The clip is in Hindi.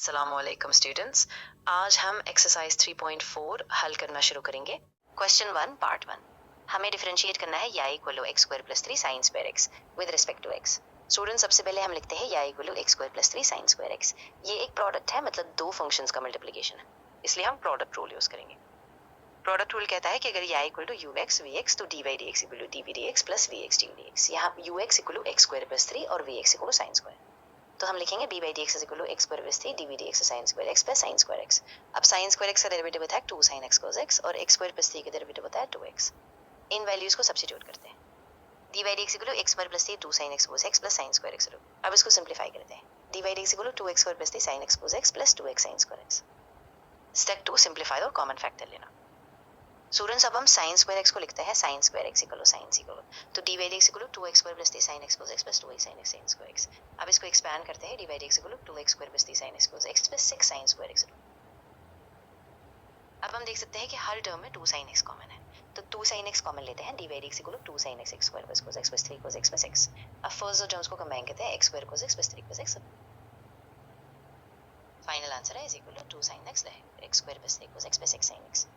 अस्सलामुअलैकुम स्टूडेंट्स, आज हम एक्सरसाइज 3.4 हल करना शुरू करेंगे। क्वेश्चन 1 पार्ट 1, हमें डिफरेंशिएट करना है y equal to x square plus 3 sine square x with respect to x। Student, सबसे पहले हम लिखते हैं y equal to x square plus 3 sine square x. ये एक प्रोडक्ट है, मतलब दो फंक्शंस का मल्टीप्लिकेशन है, इसलिए हम प्रोडक्ट रूल यूज करेंगे। प्रोडक्ट रूल कहता है कि अगर y equal to ux vx तो dy dx equal to dv dx plus vx dv dx। यहाँ ux equal to x square plus 3 और vx equal to sine square, तो हम लिखेंगे b by dx is equal to x square plus 3 dv dx sin square x plus sin square x। अब sin स्क्वायर x का डेरिवेटिव होता है 2 sin x cos x और x स्क्वायर प्लस 3 का डेरिवेटिव होता है 2x। इन वैल्यूज को सब्स्टिट्यूट करते हैं। d by dx equal to x square plus 3 2 sin x cos x plus sin square x। अब इसको सिंपलीफाई करते हैं। d by dx equal to 2x square plus 3 sin x cos x plus 2x sin square x। Step 2, simplify और कॉमन फैक्टर लेना। स्टूडेंट्स, अब हम sin स्क्वायर x को लिखते हैं sin square x equal to sin इक्वल तो d by dx equal to 2x square plus 3 sin x cos x plus 2x sin x sin square x। अब इसको एक्सपैंड करते हैं। d by dx equal to 2x square plus 3 sin x cos x plus 6 sin square x। अब हम देख सकते हैं कि हर टर्म में 2 sin x कॉमन है, तो 2 sin x कॉमन लेते हैं। d by dx equal to 2 sin x x square plus cos x plus 3 cos x plus x। अब फर्स्ट दो टर्म्स को कंबाइन करते हैं, x square cos x plus 3 cos x। Final answer है is equal to 2 sin x x square plus 3 cos x plus 6 sin x।